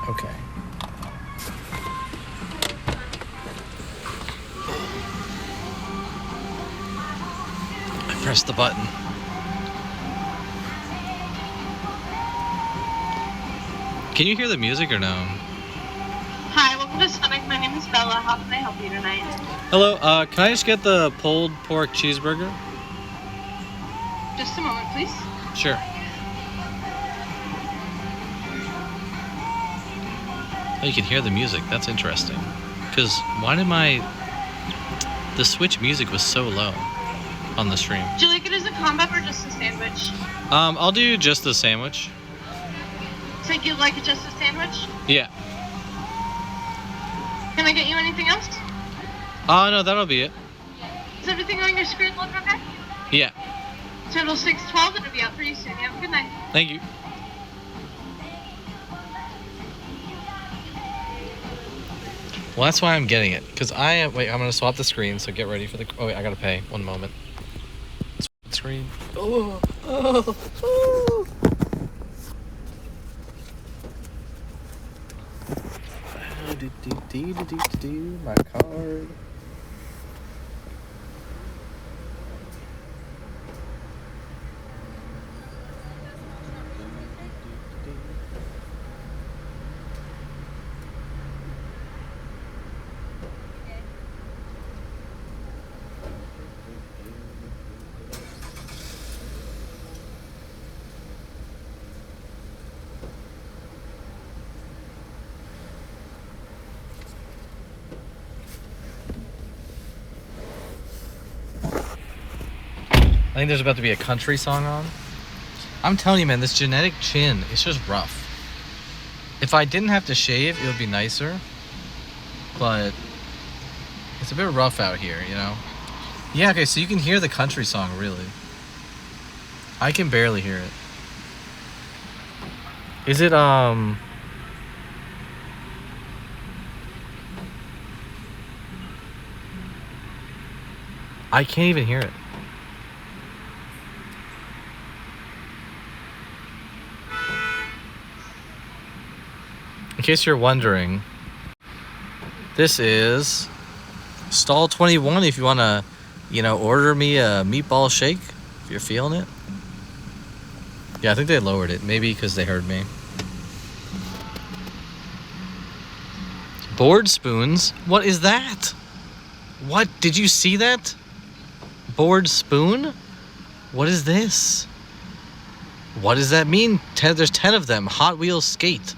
Okay. I pressed the button. Can you hear the music or no? Hi, welcome to Sonic. My name is Bella. How can I help you tonight? Hello, can I just get the pulled pork cheeseburger? Just a moment, please. Sure. Oh, you can hear the music. That's interesting. Because why did the Switch music was so low on the stream? Would you like it as a combo or just a sandwich? I'll do just the sandwich. So you'd like it just a sandwich? Yeah. Can I get you anything else? Oh, no, that'll be it. Is everything on your screen look okay? Yeah. Total 612. It'll be out for you soon. You have a good night. Thank you. Well, that's why I'm getting it. Because wait, I'm going to swap the screen, so get ready for the... Oh, wait, I got to pay. 1 moment. Swap the screen. Oh. My card. I think there's about to be a country song on. I'm telling you, man, this genetic chin, it's just rough. If I didn't have to shave, it would be nicer. But it's a bit rough out here, you know? Yeah, okay, so you can hear the country song, really. I can barely hear it. Is it, I can't even hear it. In case you're wondering, this is stall 21 if you want to, order me a meatball shake, if you're feeling it. Yeah, I think they lowered it, maybe because they heard me. Board spoons? What is that? What? Did you see that? Board spoon? What is this? What does that mean? There's 10 of them. Hot Wheels skate.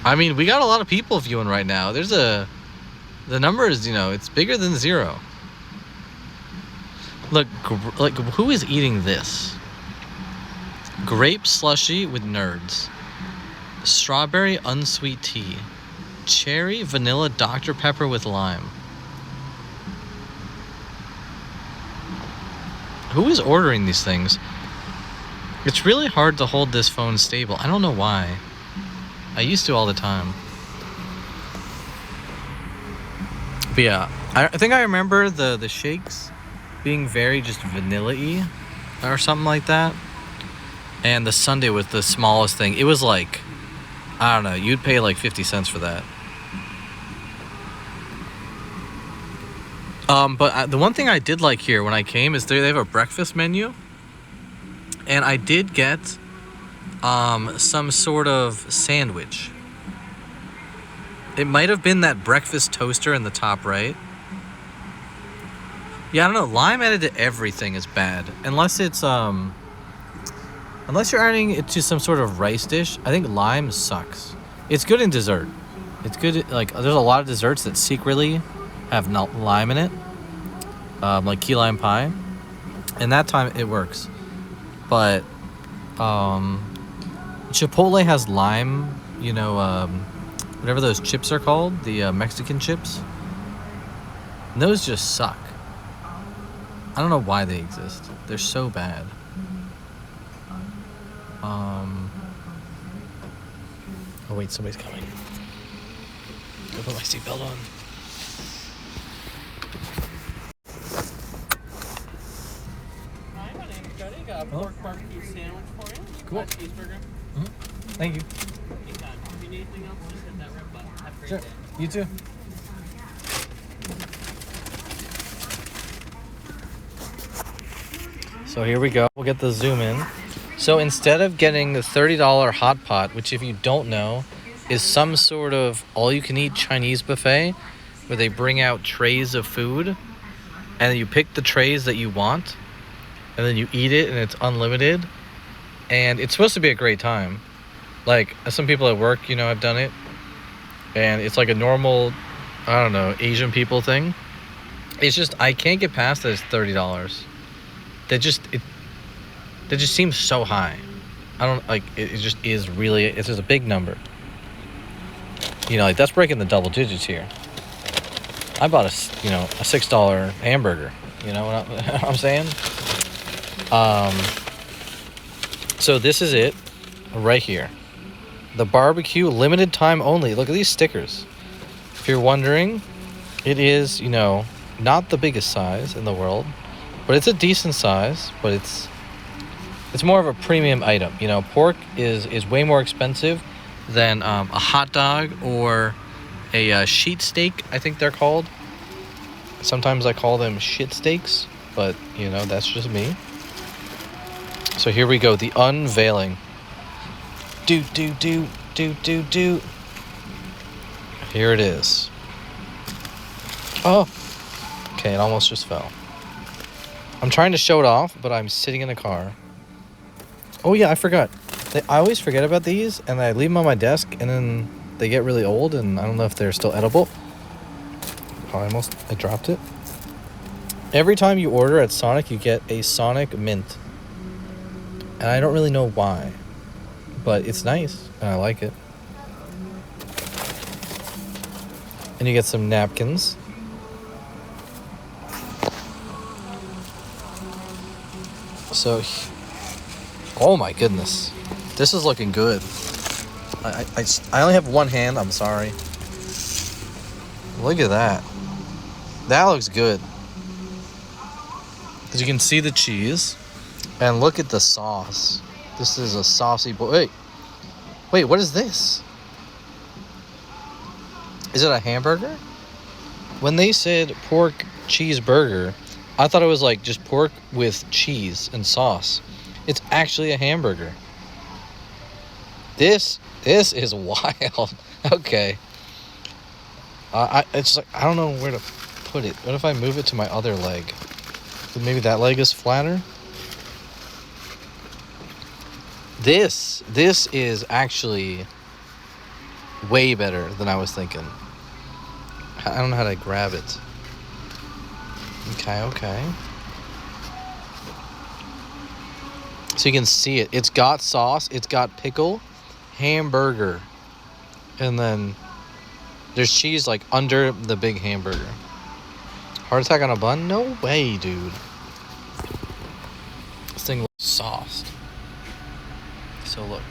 I mean, we got a lot of people viewing right now. The number is, it's bigger than 0. Look, who is eating this? Grape slushy with nerds. Strawberry unsweet tea. Cherry vanilla Dr. Pepper with lime. Who is ordering these things? It's really hard to hold this phone stable. I don't know why. I used to all the time. But yeah, I think I remember the shakes being very just vanilla-y or something like that. And the sundae was the smallest thing. It was like, I don't know, you'd pay like 50 cents for that. But the one thing I did like here when I came is they have a breakfast menu. And I did get some sort of sandwich. It might have been that breakfast toaster in the top right. Yeah, I don't know. Lime added to everything is bad. Unless it's, unless you're adding it to some sort of rice dish, I think lime sucks. It's good in dessert. It's good, like, there's a lot of desserts that secretly have lime in it. Like key lime pie. And that time it works. But, Chipotle has lime, whatever those chips are called, the Mexican chips. And those just suck. I don't know why they exist. They're so bad. Oh wait, somebody's coming. Go put my seatbelt on. ready. Got a pork barbecue sandwich for you. Cool. Cheeseburger. Thank you. Anytime. If you need anything else, just hit that red button. Have a great Sure. day. You too. So here we go. We'll get the zoom in. So instead of getting the $30 hot pot, which if you don't know, is some sort of all-you-can-eat Chinese buffet where they bring out trays of food and you pick the trays that you want and then you eat it and it's unlimited and it's supposed to be a great time. Like some people at work, you know, have done it and it's like a normal, I don't know, Asian people thing. It's just I can't get past that it's $30. That just seems so high. I don't like it just is really, it's just a big number. You know, like that's breaking the double digits here. I bought a $6 hamburger. You know what I'm saying? So this is it right here. The barbecue limited time only. Look at these stickers. If you're wondering, it is, you know, not the biggest size in the world, but it's a decent size, but it's more of a premium item. You know, pork is way more expensive than a hot dog or a sheet steak, I think they're called. Sometimes I call them shit steaks, but, you know, that's just me. So here we go, the unveiling. Do. Here it is. Oh, okay, it almost just fell. I'm trying to show it off, but I'm sitting in a car. Oh yeah, I forgot. I always forget about these, and I leave them on my desk, and then they get really old, and I don't know if they're still edible. Oh, I dropped it. Every time you order at Sonic, you get a Sonic Mint. And I don't really know why, but it's nice, and I like it. And you get some napkins. So, oh my goodness, this is looking good. I only have one hand, I'm sorry. Look at that. That looks good. As you can see the cheese, and look at the sauce. This is a saucy boy. Wait, what is this? Is it a hamburger? When they said pork cheeseburger, I thought it was like just pork with cheese and sauce. It's actually a hamburger. This is wild. Okay. It's like, I don't know where to put it. What if I move it to my other leg? Maybe that leg is flatter? This is actually way better than I was thinking. I don't know how to grab it. Okay. So you can see it. It's got sauce. It's got pickle, hamburger, and then there's cheese like under the big hamburger. Heart attack on a bun? No way, dude. This thing looks sauced. So look.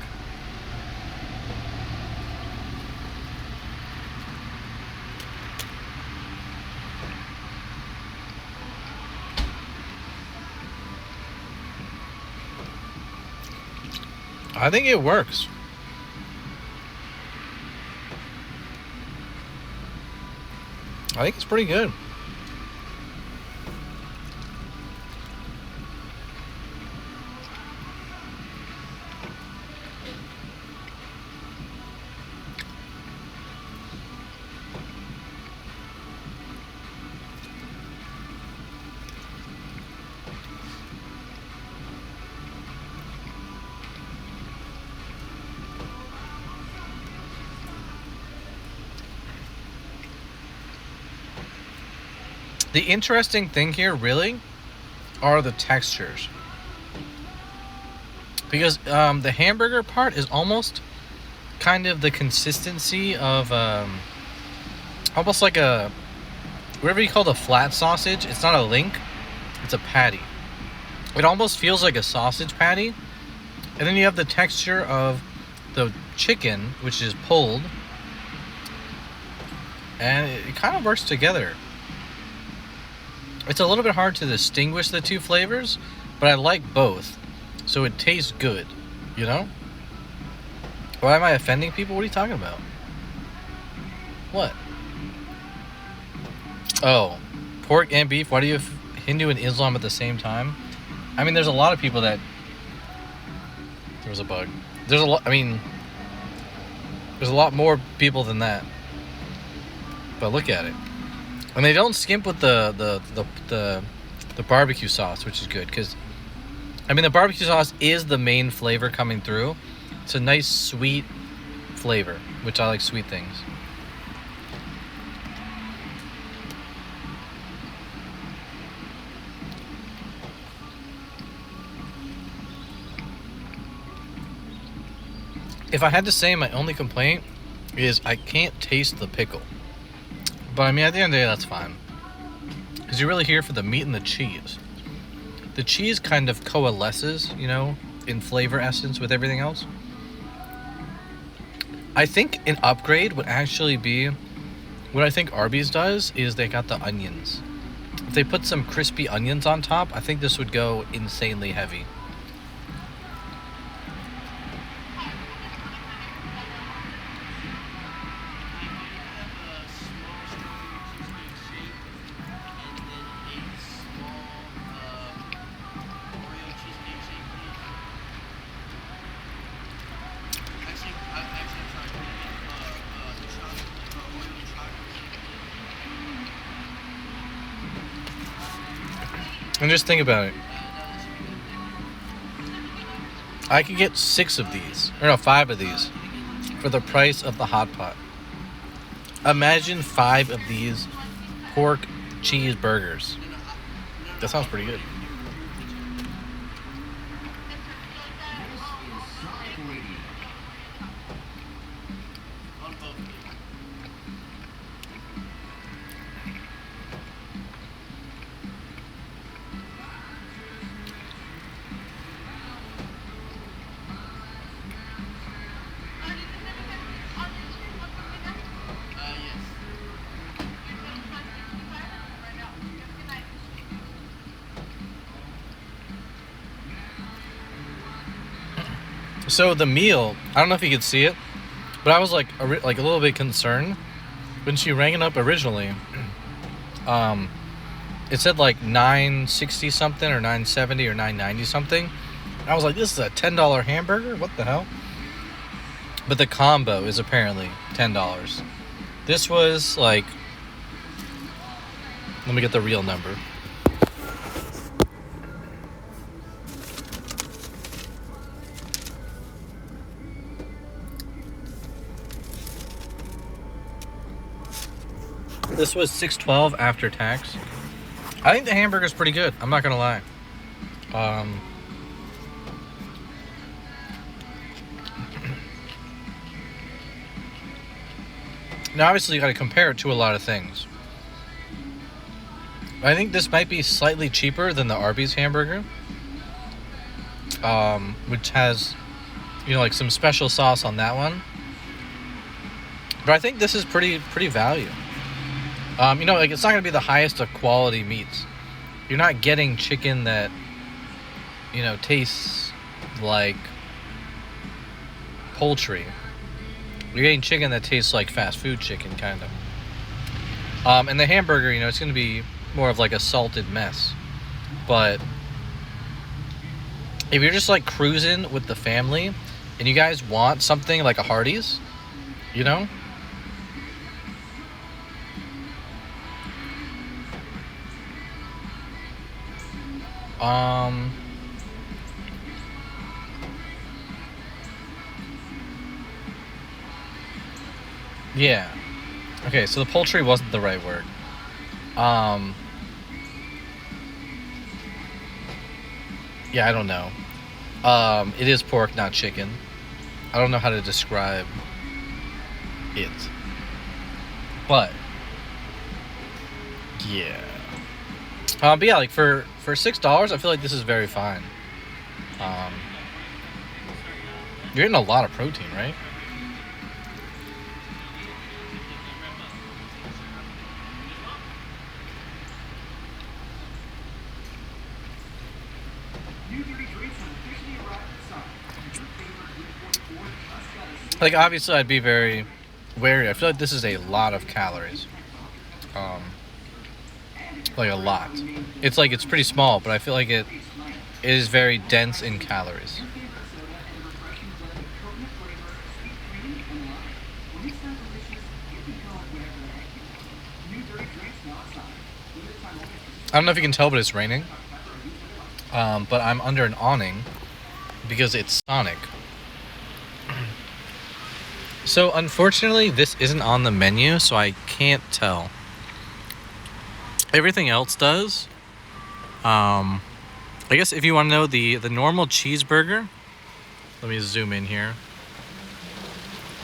I think it works. I think it's pretty good. The interesting thing here really are the textures. Because the hamburger part is almost kind of the consistency of almost like a, whatever you call the flat sausage. It's not a link, it's a patty. It almost feels like a sausage patty. And then you have the texture of the chicken, which is pulled. And it kind of works together. It's a little bit hard to distinguish the two flavors, but I like both, so it tastes good, you know? Why am I offending people? What are you talking about? What? Oh, pork and beef? Why do you have Hindu and Islam at the same time? I mean, there's a lot of people that... There was a bug. There's a lot... I mean... There's a lot more people than that. But look at it. And they don't skimp with the barbecue sauce, which is good. Because, I mean, the barbecue sauce is the main flavor coming through. It's a nice, sweet flavor, which I like sweet things. If I had to say, my only complaint is I can't taste the pickle. But I mean, at the end of the day, that's fine. Because you're really here for the meat and the cheese. The cheese kind of coalesces, you know, in flavor essence with everything else. I think an upgrade would actually be... What I think Arby's does is they got the onions. If they put some crispy onions on top, I think this would go insanely heavy. And just think about it. I could get 6 of these, or no, 5 of these, for the price of the hot pot. Imagine 5 of these pork cheeseburgers. That sounds pretty good. So the meal, I don't know if you could see it, but I was like a little bit concerned when she rang it up originally. It said like $9.60 something or $9.70 or $9.90 something. I was like, this is a $10 hamburger? What the hell? But the combo is apparently $10. This was like, let me get the real number. This was $6.12 after tax. I think the hamburger's pretty good. I'm not gonna lie. Now, obviously, you got to compare it to a lot of things. I think this might be slightly cheaper than the Arby's hamburger, which has, you know, like some special sauce on that one. But I think this is pretty value. You know, like it's not gonna be the highest of quality meats. You're not getting chicken that, you know, tastes like poultry. You're getting chicken that tastes like fast food chicken, kind of. And the hamburger, you know, it's gonna be more of like a salted mess. But if you're just like cruising with the family and you guys want something like a Hardee's, you know, yeah. Okay, so the poultry wasn't the right word. Yeah, I don't know. It is pork, not chicken. I don't know how to describe it. But yeah. But yeah, like for $6, I feel like this is very fine. You're getting a lot of protein, right? Like, obviously, I'd be very wary. I feel like this is a lot of calories. Like, a lot. It's like, it's pretty small, but I feel like it is very dense in calories. I don't know if you can tell, but it's raining. But I'm under an awning because it's Sonic. So unfortunately, this isn't on the menu, so I can't tell. Everything else does. I guess if you want to know the normal cheeseburger, let me zoom in here.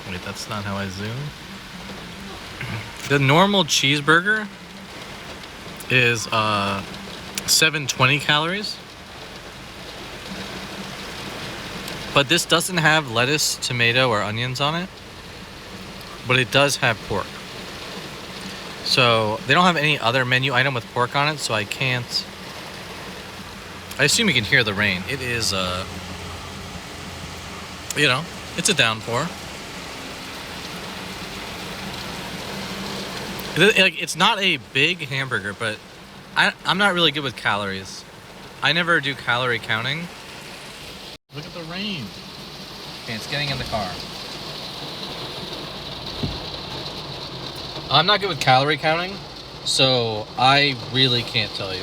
Wait, that's not how I zoom. The normal cheeseburger is 720 calories. But this doesn't have lettuce, tomato, or onions on it. But it does have pork. So they don't have any other menu item with pork on it, so I can't. I assume you can hear the rain. It is, it's a downpour. It's not a big hamburger, but I'm not really good with calories. I never do calorie counting. Look at the rain. Okay, it's getting in the car. I'm not good with calorie counting, so I really can't tell you.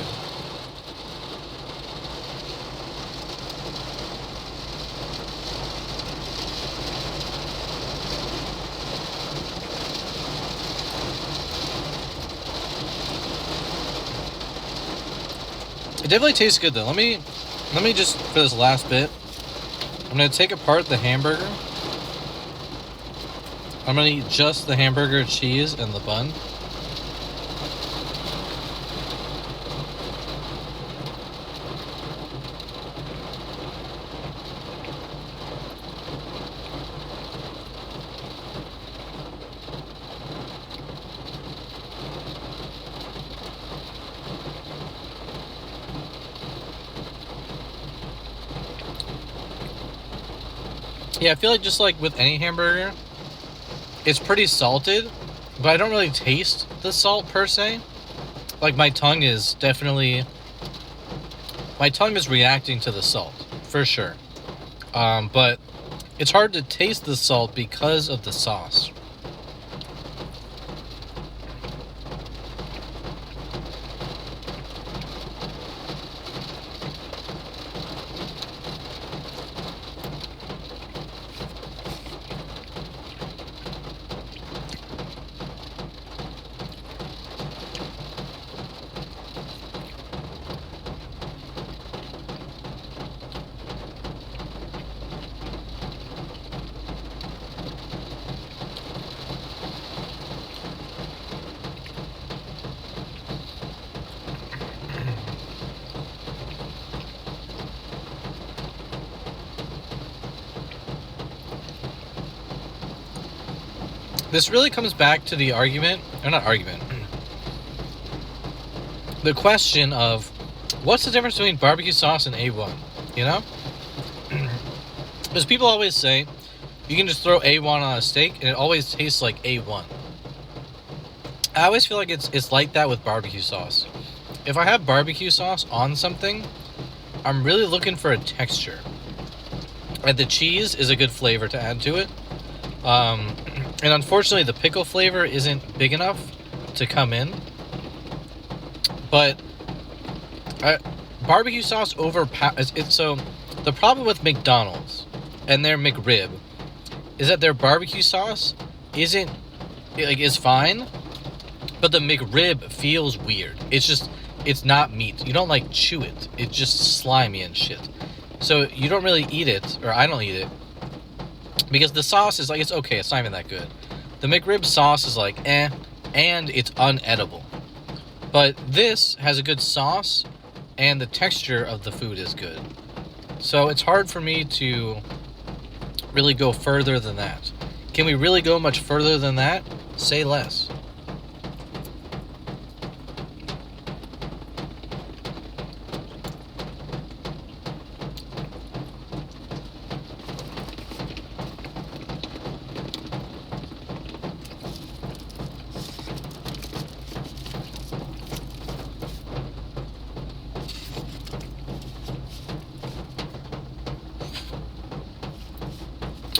It definitely tastes good though. Let me just, for this last bit, I'm gonna take apart the hamburger. I'm gonna eat just the hamburger, cheese, and the bun. Yeah, I feel like just like with any hamburger, it's pretty salted, but I don't really taste the salt per se. Like my tongue is reacting to the salt, for sure. But it's hard to taste the salt because of the sauce. This really comes back to the the question of what's the difference between barbecue sauce and A1, you know? Because people always say you can just throw A1 on a steak and it always tastes like A1. I always feel like it's like that with barbecue sauce. If I have barbecue sauce on something, I'm really looking for a texture. And the cheese is a good flavor to add to it. And unfortunately, the pickle flavor isn't big enough to come in. But barbecue sauce overpowers it. So the problem with McDonald's and their McRib is that their barbecue sauce is fine, but the McRib feels weird. It's not meat. You don't like chew it. It's just slimy and shit. So you don't really eat it, or I don't eat it, because the sauce is like, it's okay, it's not even that good. The McRib sauce is like, and it's unedible. But this has a good sauce, and the texture of the food is good. So it's hard for me to really go further than that. Can we really go much further than that? Say less.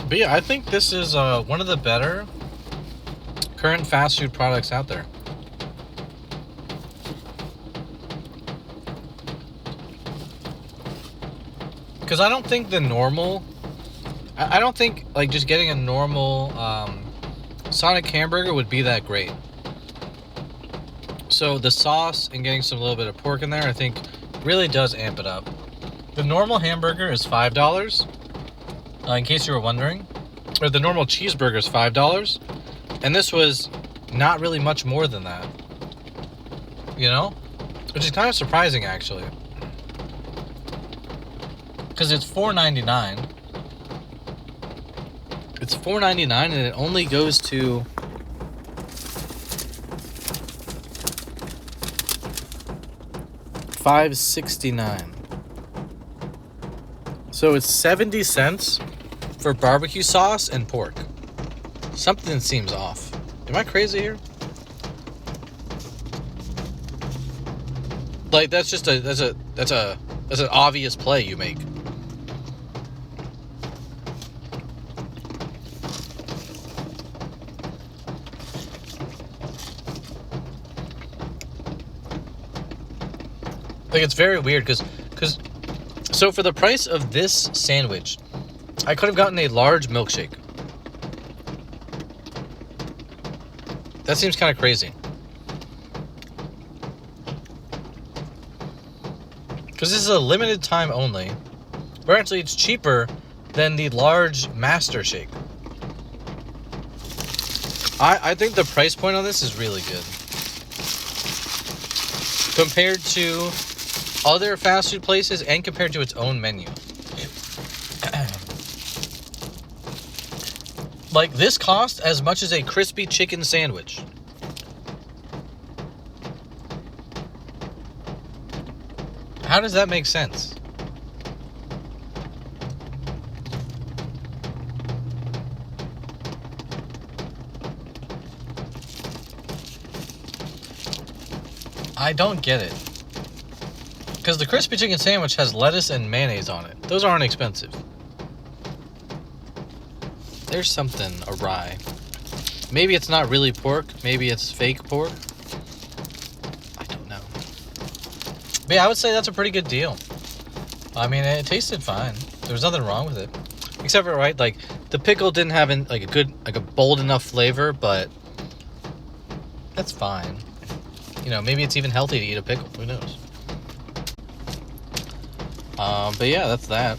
But yeah, I think this is one of the better current fast food products out there. Because I don't think the normal... I don't think, like, just getting a normal Sonic hamburger would be that great. So the sauce and getting some little bit of pork in there, I think, really does amp it up. The normal hamburger is $5, in case you were wondering. Or the normal cheeseburger is $5. And this was not really much more than that. You know? Which is kind of surprising, actually. Because it's $4.99. It's $4.99 and it only goes to $5.69. So it's 70 cents for barbecue sauce and pork. Something seems off. Am I crazy here? Like that's just that's an obvious play you make. Like it's very weird because so for the price of this sandwich, I could have gotten a large milkshake. That seems kind of crazy. Because this is a limited time only. But actually it's cheaper than the large Master Shake. I think the price point on this is really good. Compared to other fast food places and compared to its own menu. Like, this cost as much as a crispy chicken sandwich. How does that make sense? I don't get it. Because the crispy chicken sandwich has lettuce and mayonnaise on it. Those aren't expensive. There's something awry. Maybe it's not really pork. Maybe it's fake pork. I don't know. But yeah, I would say that's a pretty good deal. I mean, it tasted fine. There was nothing wrong with it. Except for, right, like, the pickle didn't have a bold enough flavor, but that's fine. You know, maybe it's even healthy to eat a pickle. Who knows? But yeah, that's that.